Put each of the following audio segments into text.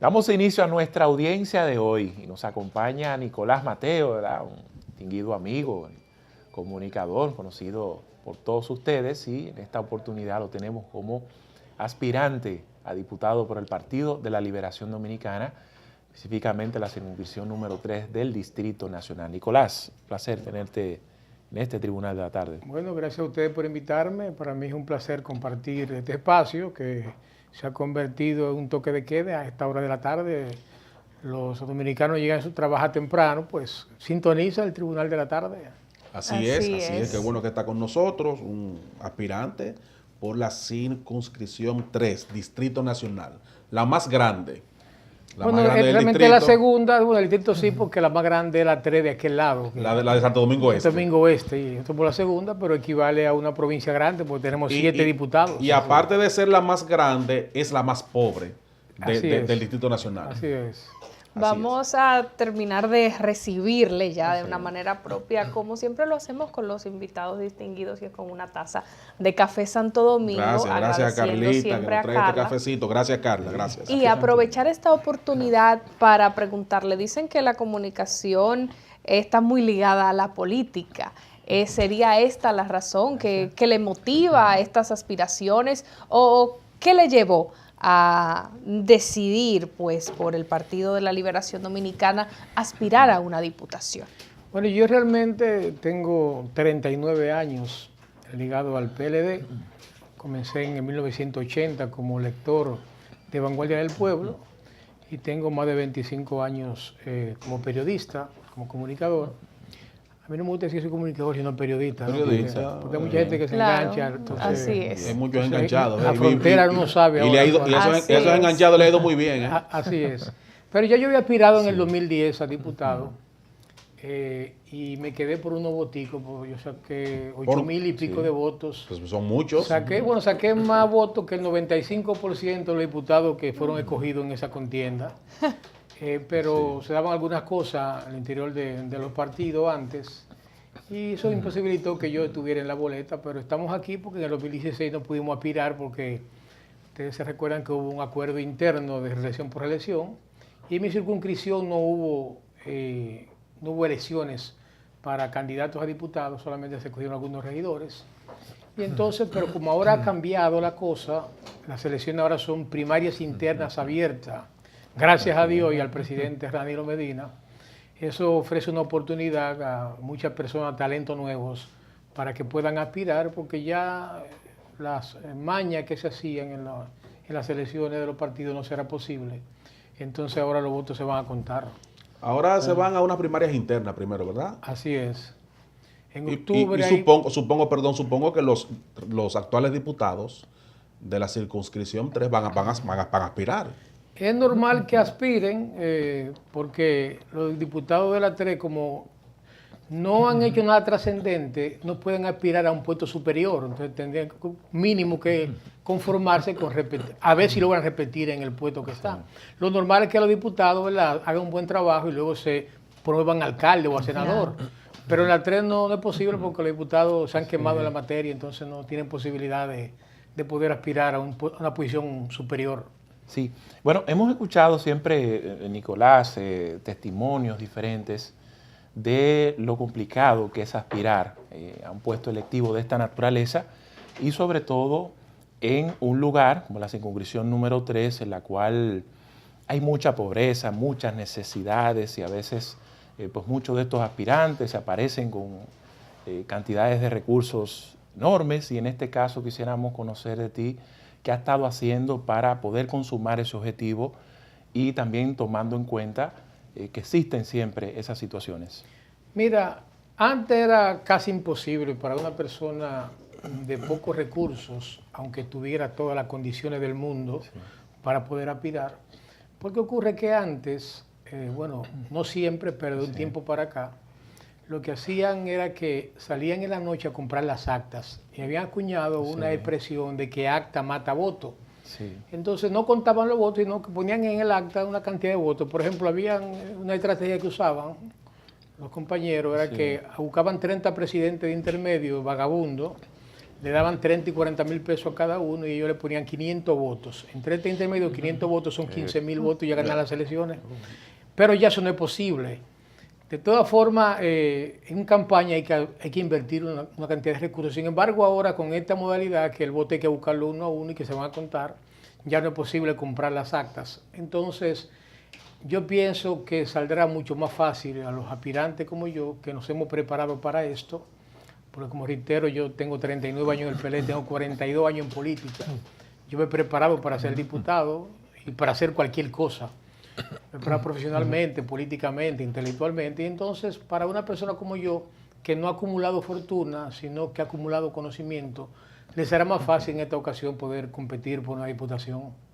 Damos inicio a nuestra audiencia de hoy y nos acompaña Nicolás Mateo, ¿verdad? Un distinguido amigo, comunicador, conocido por todos ustedes, y en esta oportunidad lo tenemos como aspirante a diputado por el Partido de la Liberación Dominicana, específicamente la circunscripción número 3 del Distrito Nacional. Nicolás, placer tenerte en este tribunal de la tarde. Bueno, gracias a ustedes por invitarme. Para mí es un placer compartir este espacio que se ha convertido en un toque de queda a esta hora de la tarde. Los dominicanos llegan a su trabajo temprano, pues sintoniza el tribunal de la tarde. Así es. Qué bueno que está con nosotros, un aspirante por la circunscripción 3, Distrito Nacional, la más grande. Bueno, realmente la segunda, bueno, el distrito sí, porque la más grande es la 3 de aquel lado. La de Santo Domingo Este. Santo Domingo Este, y esto por la segunda, pero equivale a una provincia grande, porque tenemos 7 diputados. Y aparte de ser la más grande, es la más pobre del Distrito Nacional. Así es. Vamos a terminar de recibirle ya de una manera propia, como siempre lo hacemos con los invitados distinguidos, y es con una taza de café Santo Domingo. Gracias a Carlita, que nos trae este cafecito. Gracias, Carla, gracias. Y aprovechar esta oportunidad para preguntarle, dicen que la comunicación está muy ligada a la política. ¿Sería esta la razón que le motiva a estas aspiraciones, o qué le llevó a decidir, pues, por el Partido de la Liberación Dominicana aspirar a una diputación? Bueno, yo realmente tengo 39 años ligado al PLD. Comencé en 1980 como lector de Vanguardia del Pueblo y tengo más de 25 años como periodista, como comunicador. A mí no me gusta decir que soy comunicador, sino periodista. Periodista. Porque hay mucha gente que se engancha. Entonces, así es. Hay muchos enganchados. La frontera no sabe. Y esos enganchados le ha ido muy bien. Así es. Pero ya yo había aspirado en el 2010 a diputado y me quedé por unos voticos, porque yo saqué 8,000 y pico de votos. Pues son muchos. Saqué más votos que el 95% de los diputados que fueron escogidos en esa contienda. Pero se daban algunas cosas al interior de los partidos antes y eso imposibilitó que yo estuviera en la boleta, pero estamos aquí porque en el 2016 no pudimos aspirar porque ustedes se recuerdan que hubo un acuerdo interno de reelección por reelección y en mi circunscripción no hubo elecciones para candidatos a diputados, solamente se escogieron algunos regidores. Y entonces, pero como ahora ha cambiado la cosa, las elecciones ahora son primarias internas abiertas. Gracias a Dios y al presidente Danilo Medina, eso ofrece una oportunidad a muchas personas, talentos nuevos, para que puedan aspirar, porque ya las mañas que se hacían en las elecciones de los partidos no será posible. Entonces ahora los votos se van a contar. Ahora se van a unas primarias internas primero, ¿verdad? Así es. En octubre. Supongo que los actuales diputados de la circunscripción 3 van a aspirar. Es normal que aspiren, porque los diputados de la 3, como no han hecho nada trascendente, no pueden aspirar a un puesto superior. Entonces tendrían mínimo que conformarse con repetir, a ver si logran repetir en el puesto que están. Lo normal es que los diputados, ¿verdad?, hagan un buen trabajo y luego se promuevan alcalde o a senador. Pero en la 3 no es posible porque los diputados se han quemado en la materia, entonces no tienen posibilidad de poder aspirar a una posición superior. Sí, bueno, hemos escuchado siempre, Nicolás, testimonios diferentes de lo complicado que es aspirar a un puesto electivo de esta naturaleza y sobre todo en un lugar como la circunscripción número 3, en la cual hay mucha pobreza, muchas necesidades y a veces pues muchos de estos aspirantes se aparecen con cantidades de recursos enormes y en este caso quisiéramos conocer de ti qué ha estado haciendo para poder consumar ese objetivo y también tomando en cuenta que existen siempre esas situaciones. Mira, antes era casi imposible para una persona de pocos recursos, aunque tuviera todas las condiciones del mundo para poder aspirar, porque ocurre que antes, bueno, no siempre, pero de un tiempo para acá, lo que hacían era que salían en la noche a comprar las actas y habían acuñado una expresión de que acta mata voto. Entonces no contaban los votos, sino que ponían en el acta una cantidad de votos. Por ejemplo, había una estrategia que usaban los compañeros, era que buscaban 30 presidentes de intermedio, vagabundos, le daban 30 y 40 mil pesos a cada uno y ellos le ponían 500 votos. Entre este intermedio, 500 votos son 15.000 votos y ya ganan las elecciones. Pero ya eso no es posible. De todas formas, en campaña hay que invertir una cantidad de recursos. Sin embargo, ahora con esta modalidad, que el voto hay que buscarlo uno a uno y que se van a contar, ya no es posible comprar las actas. Entonces, yo pienso que saldrá mucho más fácil a los aspirantes como yo, que nos hemos preparado para esto, porque como reitero, yo tengo 39 años en el PLD, tengo 42 años en política. Yo me he preparado para ser diputado y para hacer cualquier cosa. Me he preparado profesionalmente, políticamente, intelectualmente. Y entonces, para una persona como yo, que no ha acumulado fortuna, sino que ha acumulado conocimiento, le será más fácil en esta ocasión poder competir por una diputación.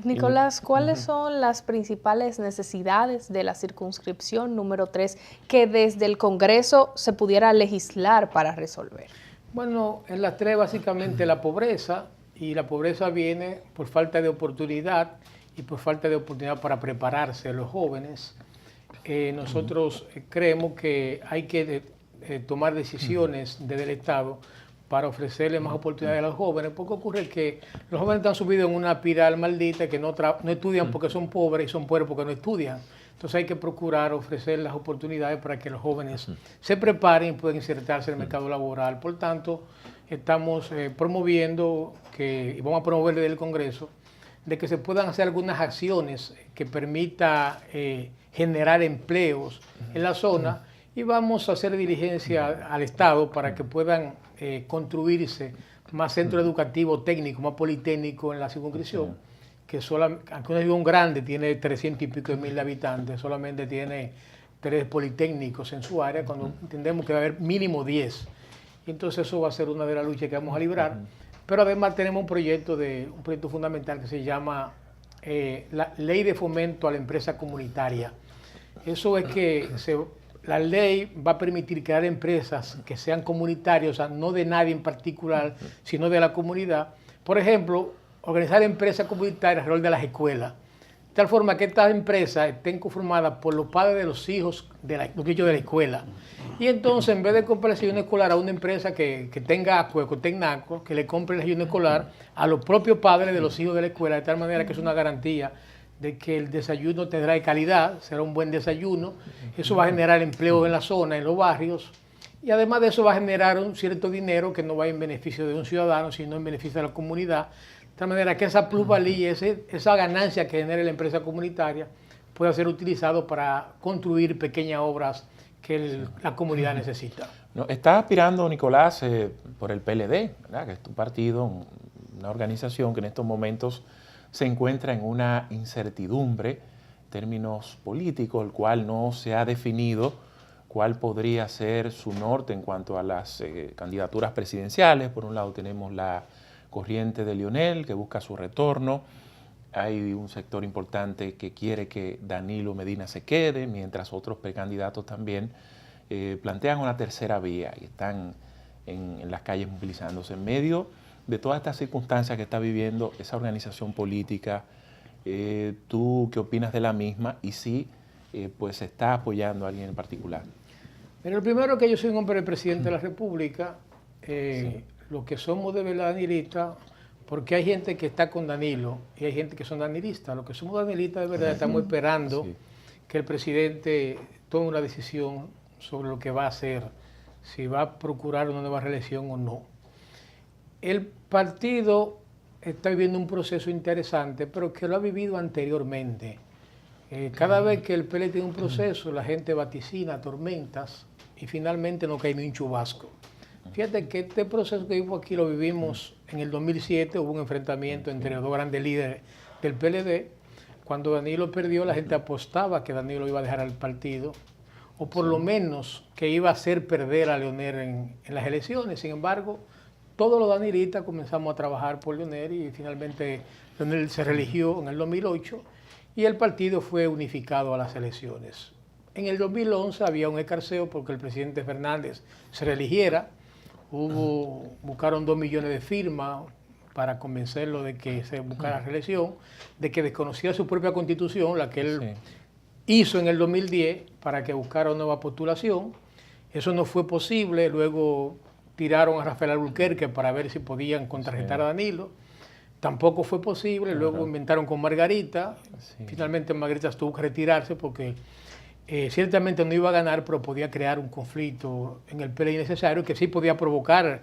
Nicolás, ¿cuáles son las principales necesidades de la circunscripción número 3 que desde el Congreso se pudiera legislar para resolver? Bueno, en las 3 básicamente la pobreza, y la pobreza viene por falta de oportunidad y por falta de oportunidad para prepararse a los jóvenes. Nosotros creemos que hay que tomar decisiones desde el Estado para ofrecerle más oportunidades a los jóvenes, porque ocurre que los jóvenes están subidos en una espiral maldita que no estudian porque son pobres y son pobres porque no estudian. Entonces hay que procurar ofrecer las oportunidades para que los jóvenes se preparen y puedan insertarse en el mercado laboral. Por tanto, estamos promoviendo, y vamos a promover desde el Congreso, de que se puedan hacer algunas acciones que permita generar empleos en la zona, y vamos a hacer diligencia al Estado para que puedan construirse más centros educativos técnicos, más politécnicos en la circunscripción, que aunque una ciudad grande tiene 300 y pico de mil habitantes, solamente tiene 3 politécnicos en su área, cuando entendemos que va a haber mínimo 10. Y entonces eso va a ser una de las luchas que vamos a librar. Pero además tenemos un proyecto fundamental que se llama la Ley de Fomento a la Empresa Comunitaria. Eso es que la ley va a permitir crear empresas que sean comunitarias, o sea, no de nadie en particular, sino de la comunidad. Por ejemplo, organizar empresas comunitarias alrededor de las escuelas, de tal forma que estas empresas estén conformadas por los padres de los hijos de la escuela. Y entonces, en vez de comprar el desayuno escolar a una empresa que tenga Acueco, Tecnaco, que le compre el desayuno escolar a los propios padres de los hijos de la escuela, de tal manera que es una garantía de que el desayuno tendrá de calidad, será un buen desayuno. Eso va a generar empleo en la zona, en los barrios, y además de eso va a generar un cierto dinero que no va en beneficio de un ciudadano, sino en beneficio de la comunidad, de tal manera que esa plusvalía, esa ganancia que genere la empresa comunitaria pueda ser utilizado para construir pequeñas obras que la comunidad necesita. No, está aspirando, Nicolás, por el PLD, ¿verdad? Que es tu partido, una organización que en estos momentos se encuentra en una incertidumbre en términos políticos, el cual no se ha definido cuál podría ser su norte en cuanto a las candidaturas presidenciales. Por un lado tenemos la corriente de Leonel, que busca su retorno. Hay un sector importante que quiere que Danilo Medina se quede, mientras otros precandidatos también plantean una tercera vía y están en las calles movilizándose. En medio de todas estas circunstancias que está viviendo esa organización política, ¿tú qué opinas de la misma? Y si pues se está apoyando a alguien en particular. Pero lo primero, que yo soy un hombre del presidente de la República, los que somos de verdad danilistas, porque hay gente que está con Danilo y hay gente que son danilistas. Los que somos danilistas de verdad estamos esperando que el presidente tome una decisión sobre lo que va a hacer, si va a procurar una nueva reelección o no. El partido está viviendo un proceso interesante, pero que lo ha vivido anteriormente. Cada vez que el PLD tiene un proceso, la gente vaticina tormentas y finalmente no cae ni un chubasco. Fíjate que este proceso que vimos aquí lo vivimos en el 2007, hubo un enfrentamiento entre los dos grandes líderes del PLD. Cuando Danilo perdió, la gente apostaba que Danilo iba a dejar al partido, o por lo menos que iba a hacer perder a Leonel en las elecciones. Sin embargo, todos los danilistas comenzamos a trabajar por Leonel y finalmente Leonel se reeligió en el 2008 y el partido fue unificado a las elecciones. En el 2011 había un escarceo porque el presidente Fernández se reeligiera. Buscaron 2 millones de firmas para convencerlo de que se buscara reelección, de que desconocía su propia constitución, la que él hizo en el 2010 para que buscara una nueva postulación. Eso no fue posible. Luego tiraron a Rafael Albuquerque para ver si podían contrarrestar a Danilo. Tampoco fue posible, luego inventaron con Margarita. Finalmente Margarita tuvo que retirarse porque ciertamente no iba a ganar, pero podía crear un conflicto en el PLD innecesario que sí podía provocar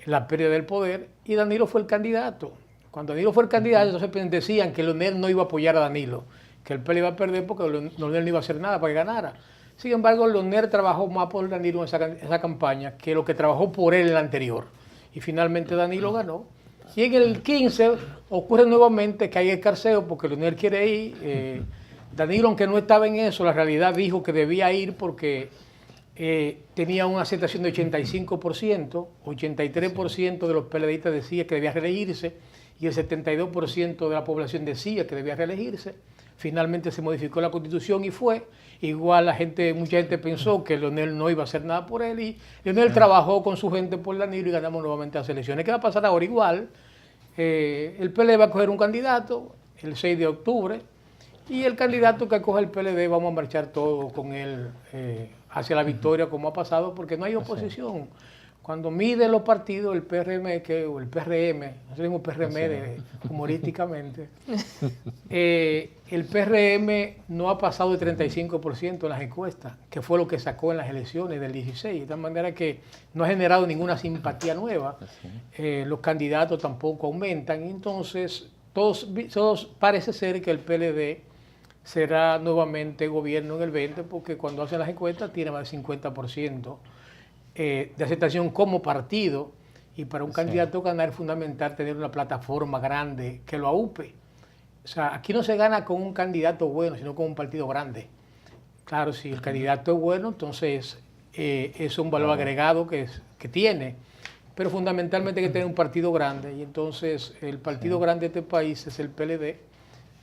la pérdida del poder, y Danilo fue el candidato. Cuando Danilo fue el candidato, entonces decían que Leonel no iba a apoyar a Danilo, que el PLD iba a perder porque Leonel no iba a hacer nada para que ganara. Sin embargo, Leonel trabajó más por Danilo en esa campaña que lo que trabajó por él en la anterior. Y finalmente Danilo ganó. Y en el 15 ocurre nuevamente que hay escarceo porque Leonel quiere ir. Danilo, aunque no estaba en eso, la realidad dijo que debía ir porque tenía una aceptación de 85%, 83% de los PLDistas decía que debía reelegirse y el 72% de la población decía que debía reelegirse. Finalmente se modificó la Constitución y fue. Igual mucha gente pensó que Leonel no iba a hacer nada por él y Leonel trabajó con su gente por Danilo y ganamos nuevamente las elecciones. ¿Qué va a pasar ahora? Igual, el PLD va a coger un candidato el 6 de octubre y el candidato que coge el PLD vamos a marchar todos con él hacia la victoria como ha pasado porque no hay oposición. Cuando miden los partidos, el PRM, o el PRM, nosotros decimos PRM humorísticamente, el PRM no ha pasado de 35% en las encuestas, que fue lo que sacó en las elecciones del 16, de tal manera que no ha generado ninguna simpatía nueva, los candidatos tampoco aumentan, entonces todos parece ser que el PLD será nuevamente gobierno en el 20, porque cuando hacen las encuestas tiene más del 50%. De aceptación como partido, y para un candidato ganar es fundamental tener una plataforma grande que lo aupe. O sea, aquí no se gana con un candidato bueno, sino con un partido grande. Claro, si el candidato es bueno, entonces es un valor agregado que tiene, pero fundamentalmente hay que tener un partido grande, y entonces el partido grande de este país es el PLD,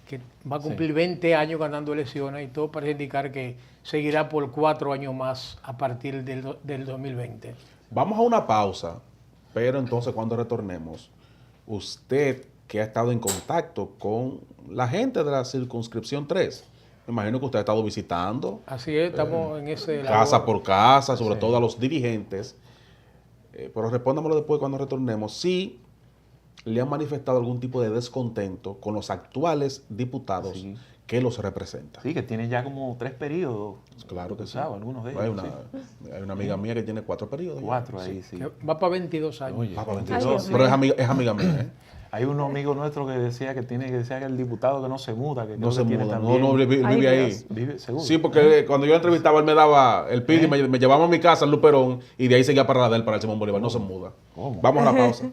que va a cumplir 20 años ganando elecciones y todo parece indicar que seguirá por 4 años más a partir del 2020. Vamos a una pausa, pero entonces cuando retornemos, usted que ha estado en contacto con la gente de la circunscripción 3, me imagino que usted ha estado visitando. Así es, estamos en ese... Casa por casa, sobre todo a los dirigentes. Pero respóndamelo después cuando retornemos. Sí, le han manifestado algún tipo de descontento con los actuales diputados que los representan. Sí, que tienen ya como 3 periodos. Claro que sí. Algunos de ellos. Hay una amiga mía que tiene 4 periodos. 4 ahí, sí. Va para 22 años. Oye, va para 22. Pero es amiga mía, ¿eh? Hay un amigo nuestro que decía que el diputado que no se muda, que no se tiene muda, también. no, vive ahí. Vive seguro. Sí, porque cuando yo entrevistaba, él me daba el PID y me llevaba a mi casa, al Luperón, y de ahí seguía para la de él, para el Simón Bolívar. No se muda. ¿Cómo? Vamos a la pausa.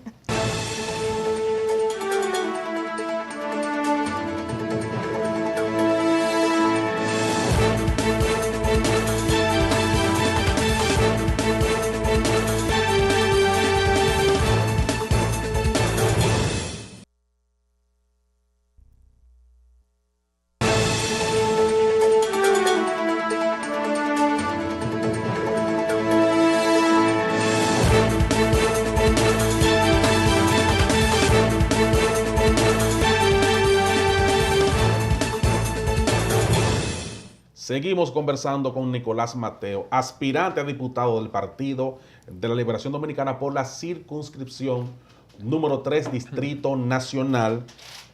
Seguimos conversando con Nicolás Mateo, aspirante a diputado del Partido de la Liberación Dominicana por la circunscripción número 3, Distrito Nacional.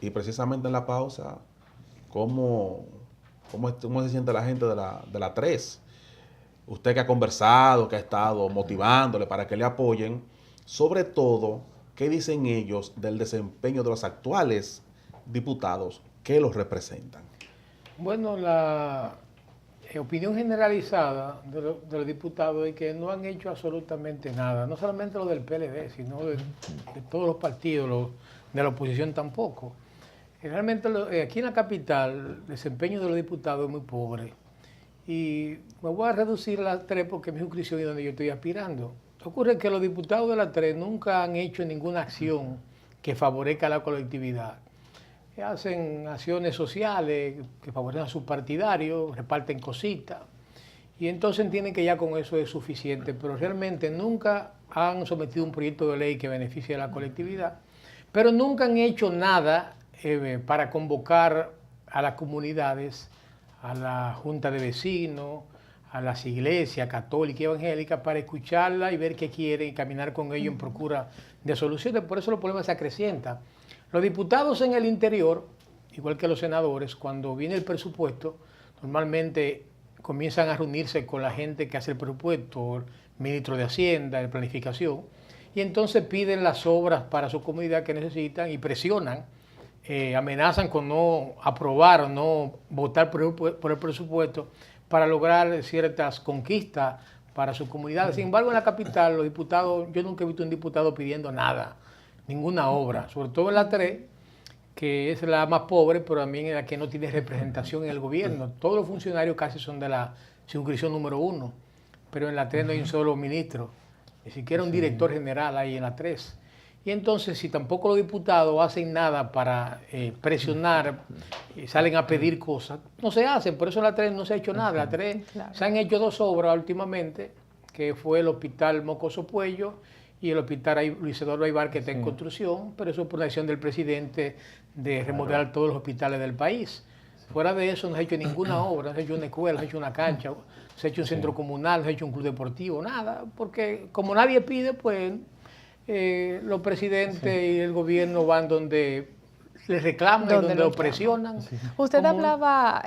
Y precisamente en la pausa, ¿cómo se siente la gente de la 3? Usted que ha conversado, que ha estado motivándole para que le apoyen, sobre todo, ¿qué dicen ellos del desempeño de los actuales diputados que los representan? Bueno, la opinión generalizada de los diputados es que no han hecho absolutamente nada, no solamente lo del PLD, sino de todos los partidos, de la oposición tampoco. Realmente aquí en la capital el desempeño de los diputados es muy pobre y me voy a reducir a la 3 porque es mi suscripción y donde yo estoy aspirando. Ocurre que los diputados de la 3 nunca han hecho ninguna acción que favorezca a la colectividad. Hacen acciones sociales que favorecen a sus partidarios, reparten cositas, y entonces entienden que ya con eso es suficiente, pero realmente nunca han sometido un proyecto de ley que beneficie a la colectividad, pero nunca han hecho nada para convocar a las comunidades, a la junta de vecinos, a las iglesias católicas y evangélicas para escucharla y ver qué quieren y caminar con ellos en procura de soluciones. Por eso los problemas se acrecientan. Los diputados en el interior, igual que los senadores, cuando viene el presupuesto, normalmente comienzan a reunirse con la gente que hace el presupuesto, el ministro de Hacienda, de Planificación, y entonces piden las obras para su comunidad que necesitan y presionan, amenazan con no aprobar o no votar por el presupuesto para lograr ciertas conquistas para su comunidad. Sin embargo, en la capital, los diputados, yo nunca he visto un diputado pidiendo nada, ninguna obra, sobre todo en la 3, que es la más pobre, pero también es la que no tiene representación en el gobierno. Todos los funcionarios casi son de la circunscripción número 1, pero en la 3 no hay un solo ministro, ni siquiera un director general hay en la 3. Y entonces, si tampoco los diputados hacen nada para presionar, salen a pedir cosas, no se hacen. Por eso en la 3 no se ha hecho nada. En la 3 se han hecho 2 obras últimamente, que fue el Hospital Mocoso Puello y el Hospital Luis Eduardo Aybar, que está en construcción, pero eso es por la decisión del presidente de remodelar todos los hospitales del país. Fuera de eso no se ha hecho ninguna obra, no se ha hecho una escuela, no se ha hecho una cancha, no se ha hecho un centro comunal, no se ha hecho un club deportivo, nada, porque como nadie pide, pues los presidentes y el gobierno van donde les reclaman y donde lo presionan. Usted hablaba,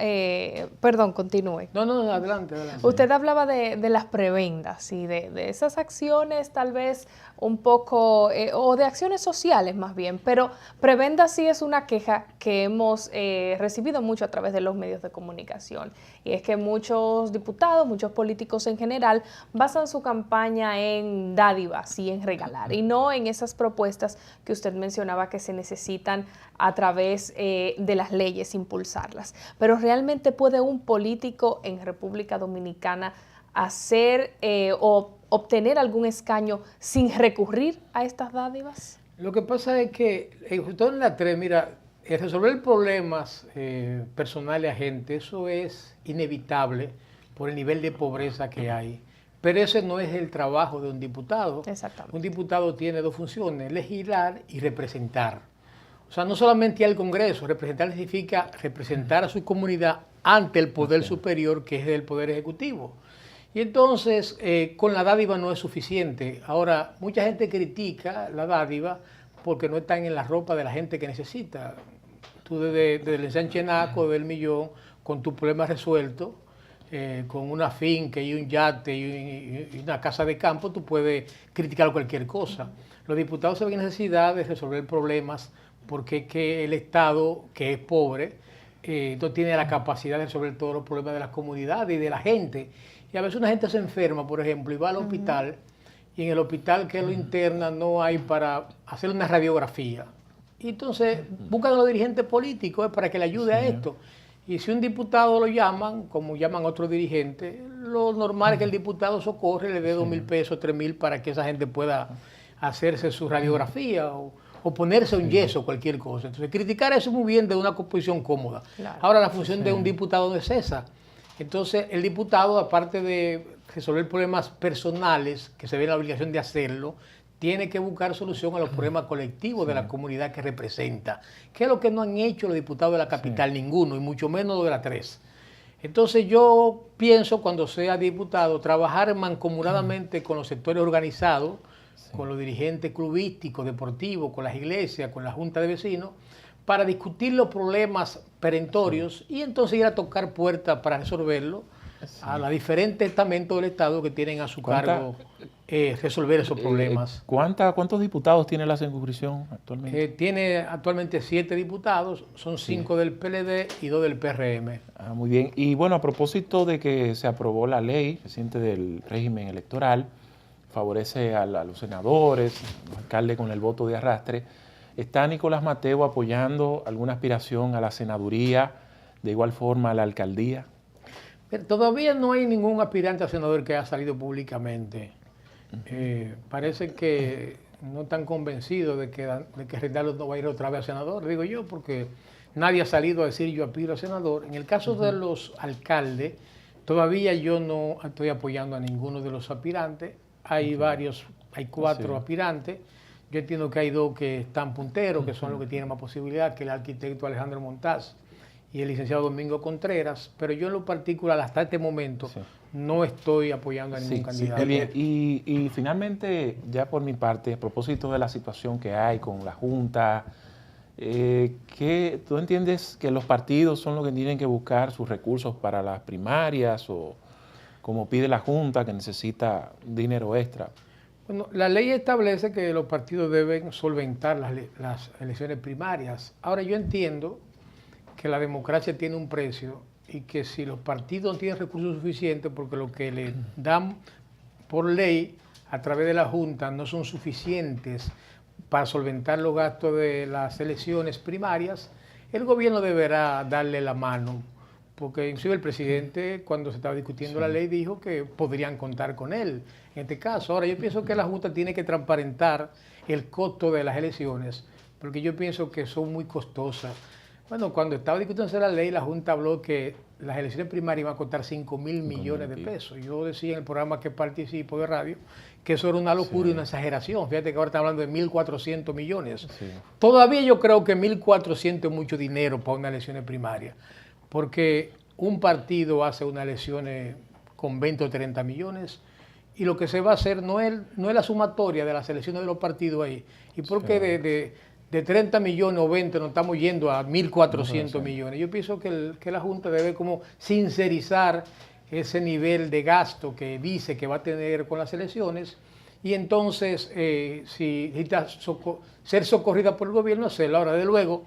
perdón, continúe. No, adelante. Usted hablaba de las prebendas y de esas acciones tal vez un poco, o de acciones sociales más bien, pero prebenda sí es una queja que hemos recibido mucho a través de los medios de comunicación, y es que muchos diputados, muchos políticos en general, basan su campaña en dádivas y en regalar, y no en esas propuestas que usted mencionaba que se necesitan a través de las leyes impulsarlas. Pero ¿realmente puede un político en República Dominicana hacer o obtener algún escaño sin recurrir a estas dádivas? Lo que pasa es que, sobre todo en la 3, mira, resolver problemas personales a gente, eso es inevitable por el nivel de pobreza que hay. Pero ese no es el trabajo de un diputado. Exactamente. Un diputado tiene 2 funciones, legislar y representar. O sea, no solamente al Congreso, representar significa representar a su comunidad ante el poder superior, que es el Poder Ejecutivo. Y entonces, con la dádiva no es suficiente. Ahora, mucha gente critica la dádiva porque no están en la ropa de la gente que necesita. Tú desde el ensanche Naco, del Millón, con tu problema resuelto, con una finca y un yate y una casa de campo, tú puedes criticar cualquier cosa. Los diputados se ven necesidad de resolver problemas porque es que el Estado, que es pobre, no tiene la capacidad de resolver todos los problemas de las comunidades y de la gente. Y a veces una gente se enferma, por ejemplo, y va al hospital, y en el hospital que lo interna no hay para hacer una radiografía. Y entonces buscan a los dirigentes políticos para que le ayude a esto. Y si un diputado lo llaman, como llaman a otro dirigente, lo normal es que el diputado socorre, le dé 2,000 pesos, 3,000 para que esa gente pueda hacerse su radiografía o ponerse un yeso, cualquier cosa. Entonces, criticar eso muy bien de una composición cómoda. Claro. Ahora, la función de un diputado no es esa. Entonces, el diputado, aparte de resolver problemas personales, que se ve en la obligación de hacerlo, tiene que buscar solución a los problemas colectivos de la comunidad que representa, que es lo que no han hecho los diputados de la capital, ninguno, y mucho menos los de la 3. Entonces yo pienso, cuando sea diputado, trabajar mancomunadamente con los sectores organizados, con los dirigentes clubísticos, deportivos, con las iglesias, con la junta de vecinos, para discutir los problemas perentorios y entonces ir a tocar puertas para resolverlo a los diferentes estamentos del Estado que tienen a su cargo resolver esos problemas. ¿Cuántos diputados tiene la circunscripción actualmente? Tiene actualmente 7 diputados, son 5 del PLD y 2 del PRM. Muy bien. Y bueno, a propósito de que se aprobó la ley reciente del régimen electoral, favorece a los senadores, los alcaldes con el voto de arrastre, ¿está Nicolás Mateo apoyando alguna aspiración a la senaduría, de igual forma a la alcaldía? Pero todavía no hay ningún aspirante a senador que haya salido públicamente. Parece que no están convencidos de que Reinaldo no va a ir otra vez a senador, digo yo, porque nadie ha salido a decir yo aspiro a senador. En el caso de los alcaldes, todavía yo no estoy apoyando a ninguno de los aspirantes. Hay hay 4 aspirantes. Yo entiendo que hay 2 que están punteros, que son los que tienen más posibilidad, que el arquitecto Alejandro Montaz y el licenciado Domingo Contreras, pero yo en lo particular hasta este momento no estoy apoyando a ningún candidato. Bien. Y finalmente, ya por mi parte, a propósito de la situación que hay con la Junta, ¿tú entiendes que los partidos son los que tienen que buscar sus recursos para las primarias o como pide la Junta que necesita dinero extra? Bueno, la ley establece que los partidos deben solventar las elecciones primarias. Ahora yo entiendo que la democracia tiene un precio y que si los partidos no tienen recursos suficientes porque lo que le dan por ley a través de la Junta no son suficientes para solventar los gastos de las elecciones primarias, el gobierno deberá darle la mano, porque inclusive el presidente cuando se estaba discutiendo la ley dijo que podrían contar con él en este caso. Ahora yo pienso que la Junta tiene que transparentar el costo de las elecciones, porque yo pienso que son muy costosas. Bueno, cuando estaba discutiéndose la ley, la Junta habló que las elecciones primarias iban a costar 5.000 millones de pesos. Yo decía en el programa que participo de radio que eso era una locura y una exageración. Fíjate que ahora estamos hablando de 1.400 millones. Sí. Todavía yo creo que 1.400 es mucho dinero para unas elecciones primarias, porque un partido hace unas elecciones con 20 o 30 millones y lo que se va a hacer no es la sumatoria de las elecciones de los partidos ahí. ¿Y por qué de 30 millones o 20 nos estamos yendo a 1.400 millones? Yo pienso que la Junta debe como sincerizar ese nivel de gasto que dice que va a tener con las elecciones y entonces si necesita ser socorrida por el gobierno, hacerlo. Ahora, de luego,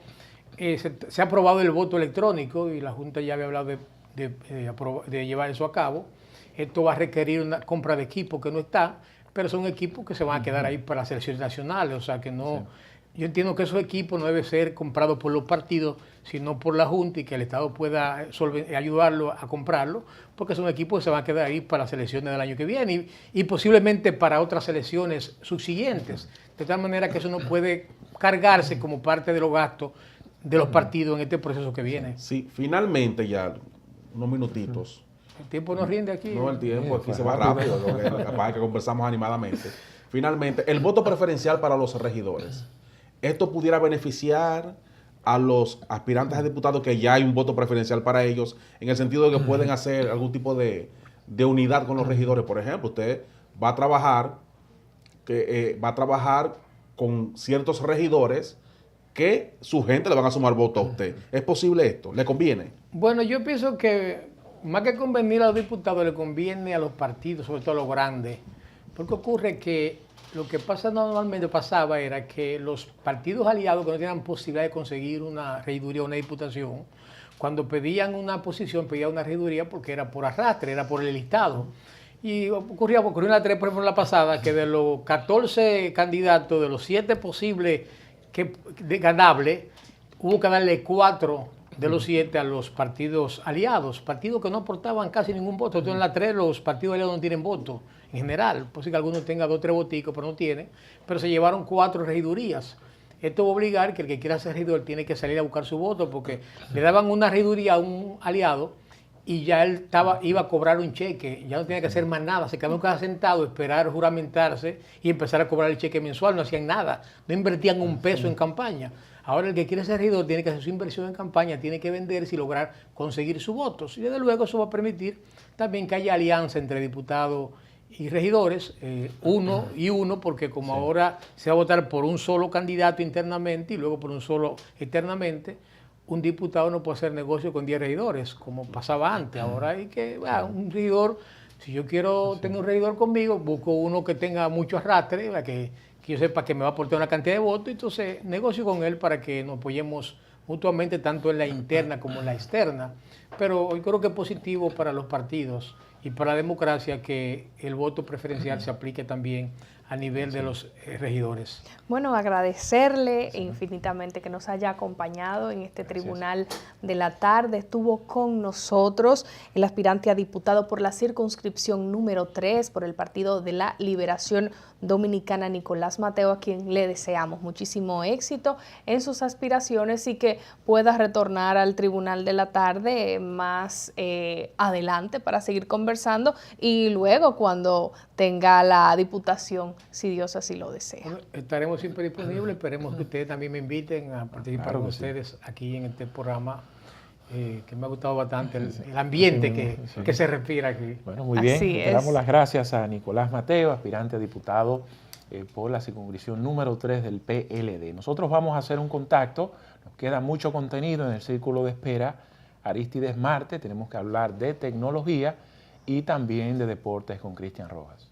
se ha aprobado el voto electrónico y la Junta ya había hablado de llevar eso a cabo. Esto va a requerir una compra de equipo que no está, pero son equipos que se van a quedar ahí para las elecciones nacionales, o sea que no... Sí. Yo entiendo que esos equipos no deben ser comprados por los partidos, sino por la Junta y que el Estado pueda ayudarlo a comprarlo, porque son equipos que se van a quedar ahí para las elecciones del año que viene y posiblemente para otras elecciones subsiguientes. De tal manera que eso no puede cargarse como parte de los gastos de los partidos en este proceso que viene. Sí, finalmente ya, unos minutitos. El tiempo nos rinde aquí. No, el tiempo aquí se va rápido, capaz que conversamos animadamente. Finalmente, el voto preferencial para los regidores. ¿Esto pudiera beneficiar a los aspirantes a diputados que ya hay un voto preferencial para ellos, en el sentido de que pueden hacer algún tipo de unidad con los regidores? Por ejemplo, usted va a trabajar con ciertos regidores que su gente le van a sumar voto a usted. ¿Es posible esto? ¿Le conviene? Bueno, yo pienso que más que convenir a los diputados, le conviene a los partidos, sobre todo a los grandes, porque ocurre que lo que pasaba era que los partidos aliados que no tenían posibilidad de conseguir una regiduría o una diputación, cuando pedían una posición, pedían una regiduría porque era por arrastre, era por el listado. Y ocurrió una por ejemplo, la pasada, que de los 14 candidatos, de los 7 posibles ganables, hubo que darle 4 de los 7 a los partidos aliados, partidos que no aportaban casi ningún voto. Entonces en la 3 los partidos aliados no tienen voto en general, por si que algunos tengan 2 o 3 voticos, pero no tienen, pero se llevaron 4 regidurías. Esto va a obligar que el que quiera ser regidor tiene que salir a buscar su voto, porque le daban una regiduría a un aliado y ya él iba a cobrar un cheque, ya no tenía que hacer más nada, se quedaba en casa sentado, esperar juramentarse y empezar a cobrar el cheque mensual, no hacían nada, no invertían un peso en campaña. Ahora el que quiere ser regidor tiene que hacer su inversión en campaña, tiene que venderse y lograr conseguir sus votos. Y desde luego eso va a permitir también que haya alianza entre diputados y regidores, uno y uno, porque como ahora se va a votar por un solo candidato internamente y luego por un solo externamente, un diputado no puede hacer negocio con 10 regidores, como pasaba antes. Ahora hay que, un regidor, si yo quiero tener un regidor conmigo, busco uno que tenga mucho arrastre, que yo sepa que me va a aportar una cantidad de votos, entonces negocio con él para que nos apoyemos mutuamente tanto en la interna como en la externa. Pero yo creo que es positivo para los partidos y para la democracia que el voto preferencial se aplique también a nivel de los regidores. Bueno, agradecerle infinitamente que nos haya acompañado en este tribunal de la tarde. Estuvo con nosotros el aspirante a diputado por la circunscripción número 3 por el Partido de la Liberación Dominicana, Nicolás Mateo, a quien le deseamos muchísimo éxito en sus aspiraciones y que pueda retornar al tribunal de la tarde más adelante para seguir conversando y luego cuando tenga la diputación, si Dios así lo desea. Bueno, estaremos siempre disponibles, esperemos que ustedes también me inviten a participar con ustedes aquí en este programa que me ha gustado bastante el ambiente que se respira aquí. Bueno, muy bien. Así Le damos es. las gracias a Nicolás Mateo, aspirante a diputado por la circunscripción número 3 del PLD. Nosotros vamos a hacer un contacto, nos queda mucho contenido en el círculo de espera Arístides Marte, tenemos que hablar de tecnología y también de deportes con Cristian Rojas.